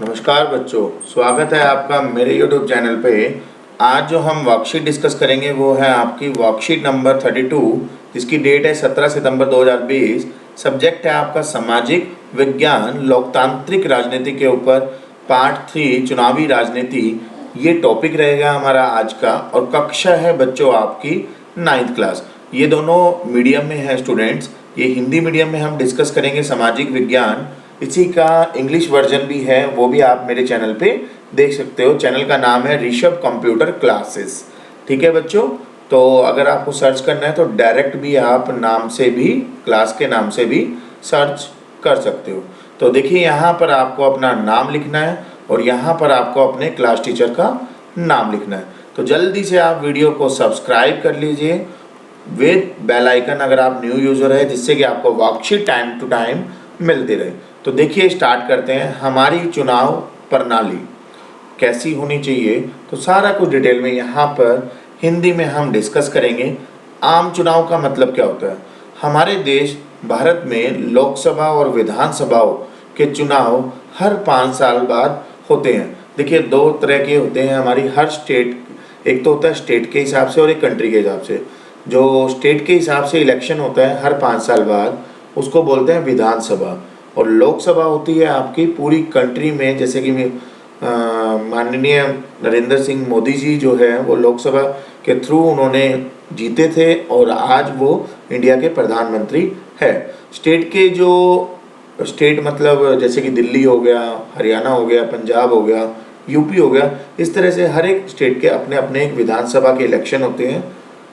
नमस्कार बच्चों, स्वागत है आपका मेरे YouTube चैनल पे। आज जो हम वर्कशीट डिस्कस करेंगे वो है आपकी वर्कशीट नंबर 32, जिसकी डेट है 17 सितंबर 2020। सब्जेक्ट है आपका सामाजिक विज्ञान लोकतांत्रिक राजनीति के ऊपर पार्ट 3 चुनावी राजनीति। ये टॉपिक रहेगा हमारा आज का, और कक्षा है बच्चों आपकी 9th क्लास। ये दोनों मीडियम में है स्टूडेंट्स। ये हिंदी मीडियम में हम डिस्कस करेंगे सामाजिक विज्ञान। इसी का इंग्लिश वर्जन भी है, वो भी आप मेरे चैनल पे देख सकते हो। चैनल का नाम है ऋषभ कंप्यूटर क्लासेस। ठीक है बच्चों, तो अगर आपको सर्च करना है तो डायरेक्ट भी आप नाम से भी, क्लास के नाम से भी सर्च कर सकते हो। तो देखिए, यहाँ पर आपको अपना नाम लिखना है और यहाँ पर आपको अपने क्लास टीचर का नाम लिखना है। तो जल्दी से आप वीडियो को सब्सक्राइब कर लीजिए विद बेल आइकन अगर आप न्यू यूज़र है, जिससे कि आपको वर्कशीट टाइम टू टाइम मिलती रहे। तो देखिए, स्टार्ट करते हैं। हमारी चुनाव प्रणाली कैसी होनी चाहिए, तो सारा कुछ डिटेल में यहाँ पर हिंदी में हम डिस्कस करेंगे। आम चुनाव का मतलब क्या होता है? हमारे देश भारत में लोकसभा और विधानसभाओं के चुनाव हर 5 साल बाद होते हैं। देखिए, 2 तरह के होते हैं हमारी हर स्टेट। एक तो होता है स्टेट के हिसाब से और एक कंट्री के हिसाब से। जो स्टेट के हिसाब से इलेक्शन होता है हर 5 साल बाद, उसको बोलते हैं विधानसभा। और लोकसभा होती है आपकी पूरी कंट्री में, जैसे कि माननीय नरेंद्र सिंह मोदी जी जो है वो लोकसभा के थ्रू उन्होंने जीते थे और आज वो इंडिया के प्रधानमंत्री है। स्टेट के जो स्टेट मतलब जैसे कि दिल्ली हो गया, हरियाणा हो गया, पंजाब हो गया, यूपी हो गया, इस तरह से हर एक स्टेट के अपने अपने एक विधानसभा के इलेक्शन होते हैं,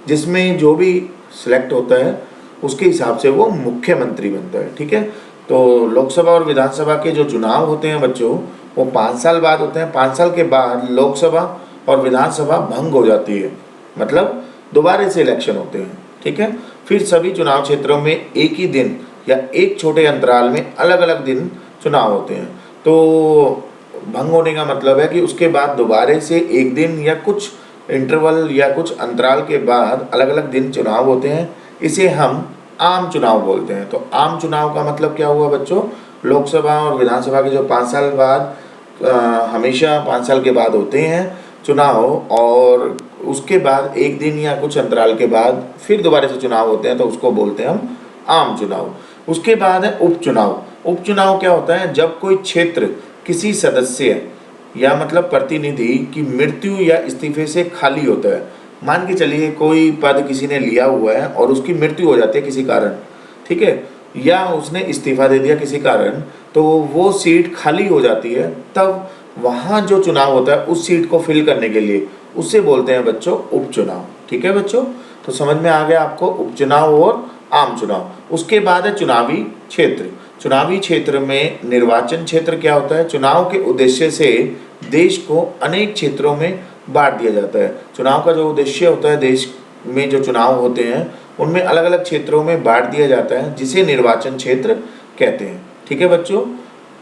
जिसमें जो भी सिलेक्ट होता है उसके हिसाब से वो मुख्यमंत्री बनता है। ठीक है, तो लोकसभा और विधानसभा के जो चुनाव होते हैं बच्चों, वो 5 साल बाद होते हैं। 5 साल के बाद लोकसभा और विधानसभा भंग हो जाती है, मतलब दोबारा से इलेक्शन होते हैं। ठीक है, फिर सभी चुनाव क्षेत्रों में एक ही दिन या एक छोटे अंतराल में अलग अलग दिन चुनाव होते हैं। तो भंग होने का मतलब है कि उसके बाद दोबारा से एक दिन या कुछ इंटरवल या कुछ अंतराल के बाद अलग अलग दिन चुनाव होते हैं। इसे हम आम चुनाव बोलते हैं। तो आम चुनाव का मतलब क्या हुआ बच्चों? लोकसभा और विधानसभा के जो 5 साल बाद हमेशा 5 साल के बाद होते हैं चुनाव, और उसके बाद एक दिन या कुछ अंतराल के बाद फिर दोबारा से चुनाव होते हैं, तो उसको बोलते हैं हम आम चुनाव। उसके बाद है उपचुनाव। उपचुनाव क्या होता है? जब कोई क्षेत्र किसी सदस्य या मतलब प्रतिनिधि की मृत्यु या इस्तीफे से खाली होता है। मान के चलिए कोई पद किसी ने लिया हुआ है और उसकी मृत्यु हो जाती है किसी कारण, ठीक है, या उसने इस्तीफा दे दिया किसी कारण, तो वो सीट खाली हो जाती है। तब वहाँ जो चुनाव होता है उस सीट को फिल करने के लिए उससे बोलते हैं बच्चों उपचुनाव। ठीक है बच्चों, तो समझ में आ गया आपको उपचुनाव और आम चुनाव। उसके बाद है चुनावी क्षेत्र। चुनावी क्षेत्र में निर्वाचन क्षेत्र क्या होता है? चुनाव के उद्देश्य से देश को अनेक क्षेत्रों में बांट दिया जाता है। चुनाव का जो उद्देश्य होता है, देश में जो चुनाव होते हैं उनमें अलग अलग क्षेत्रों में बांट दिया जाता है, जिसे निर्वाचन क्षेत्र कहते हैं। ठीक है बच्चों,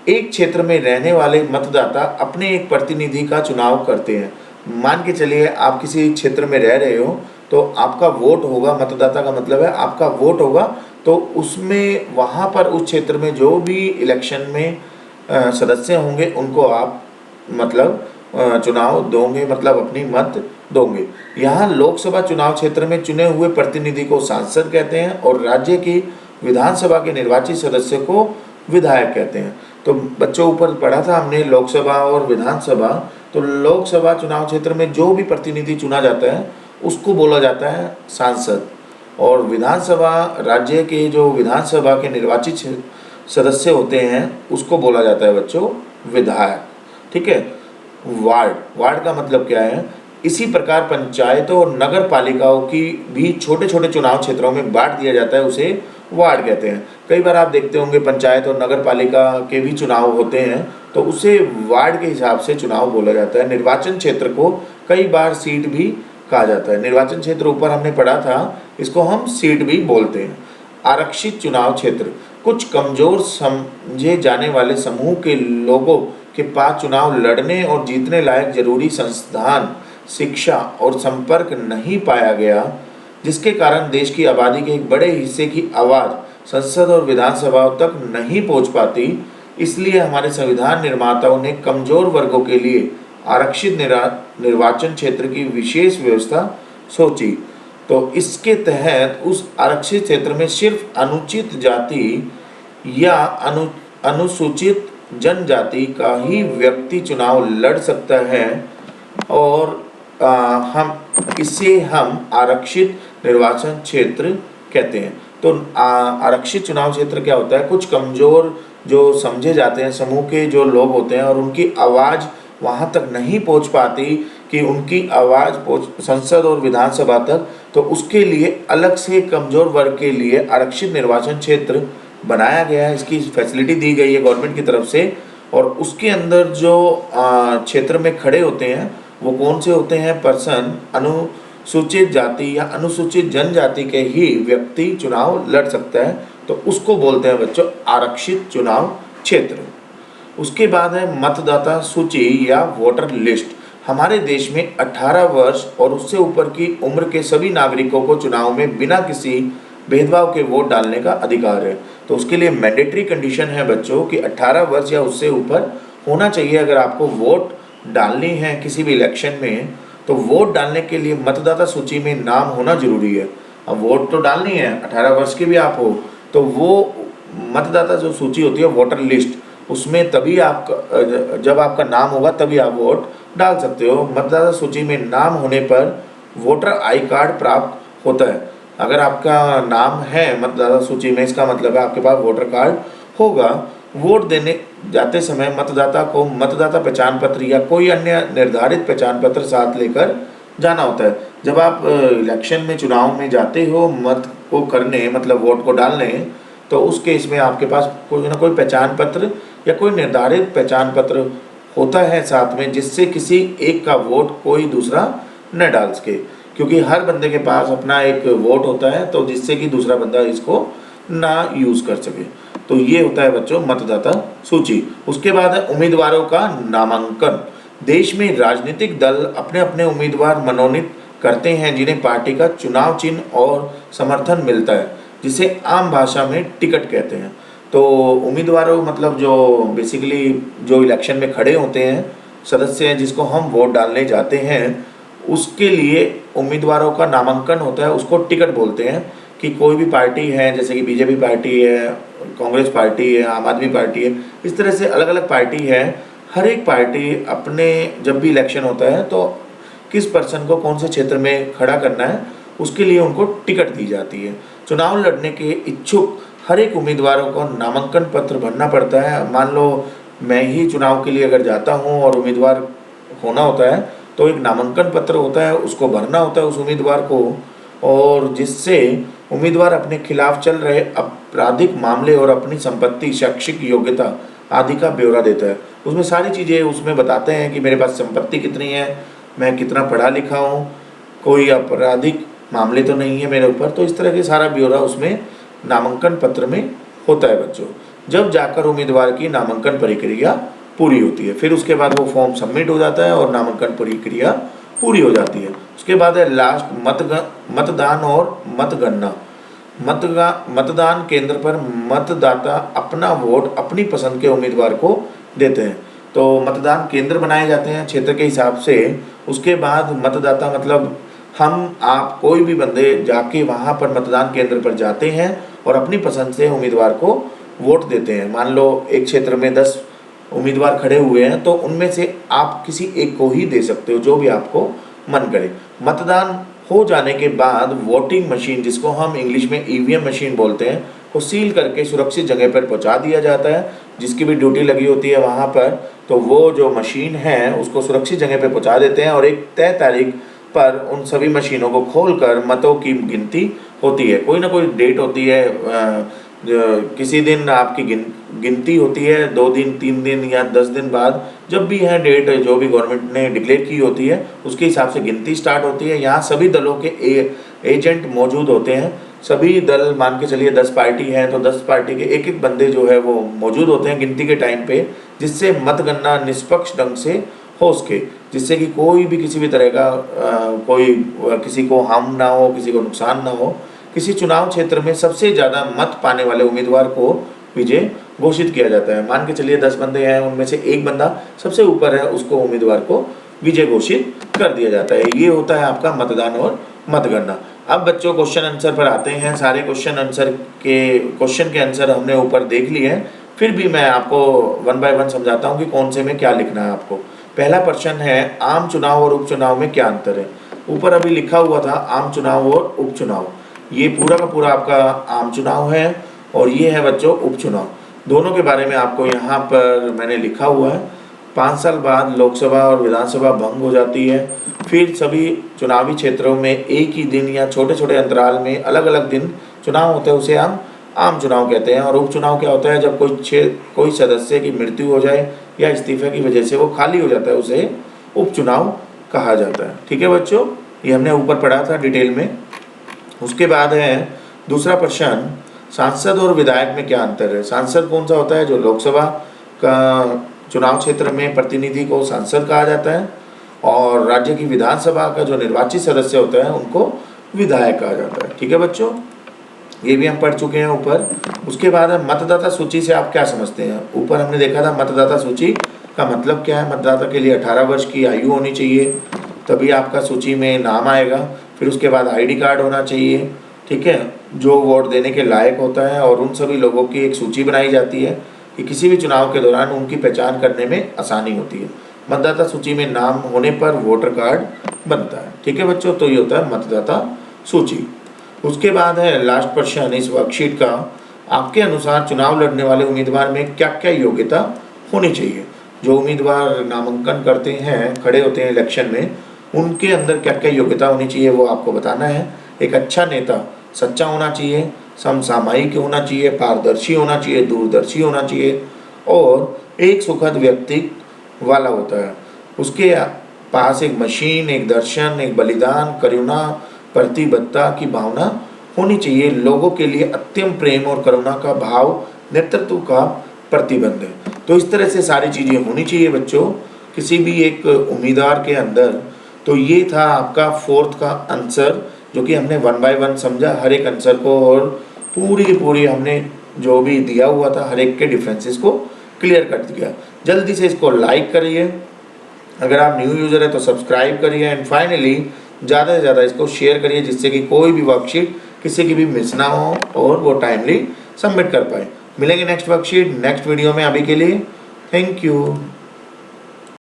एक क्षेत्र में रहने वाले मतदाता अपने एक प्रतिनिधि का चुनाव करते हैं। मान के चलिए आप किसी क्षेत्र में रह रहे हो, तो आपका वोट होगा, मतदाता का मतलब है आपका वोट होगा, तो उसमें वहाँ पर उस क्षेत्र में जो भी इलेक्शन में सदस्य होंगे उनको आप मतलब चुनाव दोगे, मतलब अपनी मत दोगे। यहाँ लोकसभा चुनाव क्षेत्र में चुने हुए प्रतिनिधि को सांसद कहते हैं और राज्य की विधानसभा के निर्वाचित सदस्य को विधायक कहते हैं। तो बच्चों ऊपर पढ़ा था हमने लोकसभा और विधानसभा। तो लोकसभा चुनाव क्षेत्र में जो भी प्रतिनिधि चुना जाता है उसको बोला जाता है सांसद, और विधानसभा राज्य के जो विधानसभा के निर्वाचित सदस्य होते हैं उसको बोला जाता है बच्चों विधायक। ठीक है, वार्ड का मतलब क्या है? इसी प्रकार पंचायतों और नगर पालिकाओं की भी छोटे छोटे चुनाव क्षेत्रों में बांट दिया जाता है, उसे वार्ड कहते हैं। कई बार आप देखते होंगे पंचायत और नगर पालिका के भी चुनाव होते हैं, तो उसे वार्ड के हिसाब से चुनाव बोला जाता है। निर्वाचन क्षेत्र को कई बार सीट भी कहा जाता है। निर्वाचन क्षेत्र ऊपर हमने पढ़ा था, इसको हम सीट भी बोलते हैं। आरक्षित चुनाव क्षेत्र कुछ कमजोर समझे जाने वाले समूह के लोगों के पास चुनाव लड़ने और जीतने लायक जरूरी संसाधन, शिक्षा और संपर्क नहीं पाया गया, जिसके कारण देश की आबादी के एक बड़े हिस्से की आवाज़ संसद और विधानसभाओं तक नहीं पहुंच पाती। इसलिए हमारे संविधान निर्माताओं ने कमजोर वर्गों के लिए आरक्षित निर्वाचन क्षेत्र की विशेष व्यवस्था सोची। तो इसके तहत उस आरक्षित क्षेत्र में सिर्फ अनुचित जाति या अनुसूचित जनजाति का ही व्यक्ति चुनाव लड़ सकता है और हम इसे हम आरक्षित निर्वाचन क्षेत्र कहते हैं। तो आरक्षित चुनाव क्षेत्र क्या होता है? कुछ कमजोर जो समझे जाते हैं समूह के जो लोग होते हैं और उनकी आवाज़ वहाँ तक नहीं पहुँच पाती कि उनकी आवाज़ संसद और विधानसभा तक, तो उसके लिए अलग से कमज़ोर वर्ग के लिए आरक्षित निर्वाचन क्षेत्र बनाया गया है। इसकी फैसिलिटी दी गई है गवर्नमेंट की तरफ से। और उसके अंदर जो क्षेत्र में खड़े होते हैं वो कौन से होते हैं? पर्सन अनुसूचित जाति या अनुसूचित जनजाति के ही व्यक्ति चुनाव लड़ सकता है, तो उसको बोलते हैं बच्चों आरक्षित चुनाव क्षेत्र। उसके बाद है मतदाता सूची या वोटर लिस्ट। हमारे देश में 18 वर्ष और उससे ऊपर की उम्र के सभी नागरिकों को चुनाव में बिना किसी भेदभाव के वोट डालने का अधिकार है। तो उसके लिए मैंडेटरी कंडीशन है बच्चों कि 18 वर्ष या उससे ऊपर होना चाहिए अगर आपको वोट डालनी है किसी भी इलेक्शन में। तो वोट डालने के लिए मतदाता सूची में नाम होना जरूरी है। अब वोट तो डालनी है, 18 वर्ष के भी आप हो, तो वो मतदाता जो सूची होती है वोटर लिस्ट, उसमें तभी आप जब आपका नाम होगा तभी आप वोट डाल सकते हो। मतदाता सूची में नाम होने पर वोटर आई कार्ड प्राप्त होता है। अगर आपका नाम है मतदाता सूची में, इसका मतलब है आपके पास वोटर कार्ड होगा। वोट देने जाते समय मतदाता को मतदाता पहचान पत्र या कोई अन्य निर्धारित पहचान पत्र साथ लेकर जाना होता है। जब आप इलेक्शन में चुनाव में जाते हो मत को करने, मतलब वोट को डालने, तो उस केस में आपके पास कोई ना कोई पहचान पत्र या कोई निर्धारित पहचान पत्र होता है साथ में, जिससे किसी एक का वोट कोई दूसरा न डाल सके, क्योंकि हर बंदे के पास अपना एक वोट होता है, तो जिससे कि दूसरा बंदा इसको ना यूज़ कर सके। तो ये होता है बच्चों मतदाता सूची। उसके बाद है उम्मीदवारों का नामांकन। देश में राजनीतिक दल अपने अपने उम्मीदवार मनोनीत करते हैं जिन्हें पार्टी का चुनाव चिन्ह और समर्थन मिलता है, जिसे आम भाषा में टिकट कहते हैं। तो उम्मीदवारों मतलब जो बेसिकली जो इलेक्शन में खड़े होते हैं सदस्य हैं जिसको हम वोट डालने जाते हैं, उसके लिए उम्मीदवारों का नामांकन होता है, उसको टिकट बोलते हैं। कि कोई भी पार्टी है, जैसे कि बीजेपी पार्टी है, कांग्रेस पार्टी है, आम आदमी पार्टी है, इस तरह से अलग अलग पार्टी है। हर एक पार्टी अपने जब भी इलेक्शन होता है तो किस पर्सन को कौन से क्षेत्र में खड़ा करना है उसके लिए उनको टिकट दी जाती है। चुनाव लड़ने के इच्छुक हर एक उम्मीदवारों को नामांकन पत्र भरना पड़ता है। मान लो मैं ही चुनाव के लिए अगर जाता हूँ और उम्मीदवार होना होता है तो एक नामांकन पत्र होता है, उसको भरना होता है उस उम्मीदवार को, और जिससे उम्मीदवार अपने खिलाफ चल रहे आपराधिक मामले और अपनी संपत्ति, शैक्षिक योग्यता आदि का ब्यौरा देता है। उसमें सारी चीज़ें उसमें बताते हैं कि मेरे पास संपत्ति कितनी है, मैं कितना पढ़ा लिखा हूँ, कोई आपराधिक मामले तो नहीं है मेरे ऊपर। तो इस तरह के सारा ब्यौरा उसमें नामांकन पत्र में होता है बच्चों। जब जाकर उम्मीदवार की नामांकन प्रक्रिया पूरी होती है, फिर उसके बाद वो फॉर्म सबमिट हो जाता है और नामांकन प्रक्रिया पूरी हो जाती है। उसके बाद है लास्ट मतदान और मतगणना। मतदान केंद्र पर मतदाता अपना वोट अपनी पसंद के उम्मीदवार को देते हैं। तो मतदान केंद्र बनाए जाते हैं क्षेत्र के हिसाब से। उसके बाद मतदाता मतलब हम आप कोई भी बंदे जाके वहाँ पर मतदान केंद्र पर जाते हैं और अपनी पसंद से उम्मीदवार को वोट देते हैं। मान लो एक क्षेत्र में 10 उम्मीदवार खड़े हुए हैं तो उनमें से आप किसी एक को ही दे सकते हो, जो भी आपको मन करे। मतदान हो जाने के बाद वोटिंग मशीन, जिसको हम इंग्लिश में ईवीएम मशीन बोलते हैं, को सील करके सुरक्षित जगह पर पहुंचा दिया जाता है। जिसकी भी ड्यूटी लगी होती है वहाँ पर, तो वो जो मशीन है उसको सुरक्षित जगह पर पहुंचा देते हैं और एक तय तारीख पर उन सभी मशीनों को खोलकर मतों की गिनती होती है। कोई ना कोई डेट होती है, किसी दिन आपकी गिनती होती है, 2 दिन 3 दिन या 10 दिन बाद, जब भी है डेट जो भी गवर्नमेंट ने डिक्लेयर की होती है उसके हिसाब से गिनती स्टार्ट होती है। यहाँ सभी दलों के एजेंट मौजूद होते हैं। सभी दल मान के चलिए 10 पार्टी हैं तो 10 पार्टी के एक एक बंदे जो है वो मौजूद होते हैं गिनती के टाइम पे, जिससे मतगणना निष्पक्ष ढंग से हो सके, जिससे कि कोई भी किसी भी तरह का कोई किसी को हार्म ना हो, किसी को नुकसान ना हो। किसी चुनाव क्षेत्र में सबसे ज़्यादा मत पाने वाले उम्मीदवार को विजय घोषित किया जाता है। मान के चलिए 10 बंदे हैं, उनमें से एक बंदा सबसे ऊपर है, उसको उम्मीदवार को विजय घोषित कर दिया जाता है। ये होता है आपका मतदान और मतगणना। अब बच्चों क्वेश्चन आंसर पर आते हैं। सारे क्वेश्चन के आंसर हमने ऊपर देख लिए हैं, फिर भी मैं आपको वन बाय वन समझाता हूँ कि कौन से में क्या लिखना है आपको। पहला प्रश्न है, आम चुनाव और उपचुनाव में क्या अंतर है। ऊपर अभी लिखा हुआ था आम चुनाव और उपचुनाव, ये पूरा का पूरा आपका आम चुनाव है और ये है बच्चों उपचुनाव। दोनों के बारे में आपको यहाँ पर मैंने लिखा हुआ है। 5 साल बाद लोकसभा और विधानसभा भंग हो जाती है, फिर सभी चुनावी क्षेत्रों में एक ही दिन या छोटे छोटे अंतराल में अलग अलग दिन चुनाव होते हैं, उसे हम आम चुनाव कहते हैं। और उपचुनाव क्या होता है, जब कोई सदस्य की मृत्यु हो जाए या इस्तीफे की वजह से वो खाली हो जाता है, उसे उपचुनाव कहा जाता है। ठीक है बच्चों, ये हमने ऊपर पढ़ा था डिटेल में। उसके बाद है दूसरा प्रश्न, सांसद और विधायक में क्या अंतर है। सांसद कौन सा होता है, जो लोकसभा का चुनाव क्षेत्र में प्रतिनिधि को सांसद कहा जाता है, और राज्य की विधानसभा का जो निर्वाचित सदस्य होता है उनको विधायक कहा जाता है। ठीक है बच्चों, ये भी हम पढ़ चुके हैं ऊपर। उसके बाद है मतदाता सूची से आप क्या समझते हैं। ऊपर हमने देखा था मतदाता सूची का मतलब क्या है। मतदाता के लिए 18 वर्ष की आयु होनी चाहिए, तभी आपका सूची में नाम आएगा। फिर उसके बाद आईडी कार्ड होना चाहिए, ठीक है, जो वोट देने के लायक होता है। और उन सभी लोगों की एक सूची बनाई जाती है कि किसी भी चुनाव के दौरान उनकी पहचान करने में आसानी होती है। मतदाता सूची में नाम होने पर वोटर कार्ड बनता है। ठीक है बच्चों, तो ये होता है मतदाता सूची। उसके बाद है लास्ट प्रश्न इस वर्कशीट का, आपके अनुसार चुनाव लड़ने वाले उम्मीदवार में क्या क्या योग्यता होनी चाहिए। जो उम्मीदवार नामांकन करते हैं, खड़े होते हैं इलेक्शन में, उनके अंदर क्या क्या योग्यता होनी चाहिए वो आपको बताना है। एक अच्छा नेता सच्चा होना चाहिए, समसामयिक होना चाहिए, पारदर्शी होना चाहिए, दूरदर्शी होना चाहिए और एक सुखद व्यक्तित्व वाला होता है। उसके पास एक मशीन, एक दर्शन, एक बलिदान, करुणा, प्रतिबद्धता की भावना होनी चाहिए। लोगों के लिए अत्यंत प्रेम और करुणा का भाव नेतृत्व का प्रतिबंध है। तो इस तरह से सारी चीज़ें होनी चाहिए बच्चों किसी भी एक उम्मीदवार के अंदर। तो ये था आपका फोर्थ का आंसर, जो कि हमने वन बाय वन समझा हर एक आंसर को, और पूरी की पूरी हमने जो भी दिया हुआ था हर एक के डिफरेंसेस को क्लियर कर दिया। जल्दी से इसको लाइक करिए, अगर आप न्यू यूज़र है तो सब्सक्राइब करिए, एंड फाइनली ज़्यादा से ज़्यादा इसको शेयर करिए, जिससे कि कोई भी वर्कशीट किसी की भी मिस ना हो और वो टाइमली सबमिट कर पाए। मिलेंगे नेक्स्ट वर्कशीट नेक्स्ट वीडियो में। अभी के लिए थैंक यू।